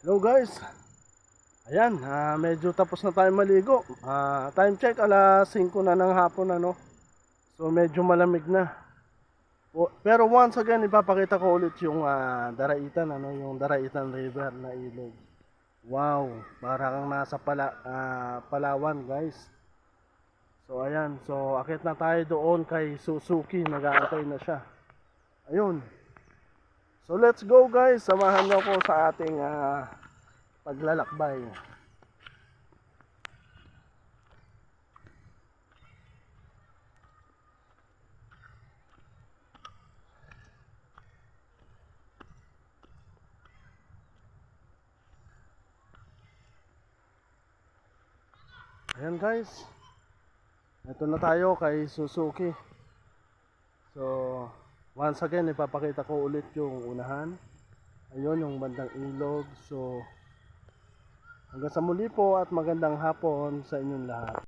Hello guys. Ayan, medyo tapos na tayo maligo. Time check alas 5 na ng hapon ano. So medyo malamig na. Pero once again ipapakita ko ulit yung Daraitan ano, yung Daraitan River na ilog. Wow, para kang nasa Palawan guys. So ayan, so akit na tayo doon kay Suzuki, nag-aantay na siya. Ayun. So let's go guys, samahan niyo ako sa ating paglalakbay. Ayan guys, ito na tayo kay Suzuki. So once again ipapakita ko ulit yung unahan. Ayun yung bandang ilog. So hanggang sa muli po at magandang hapon sa inyong lahat.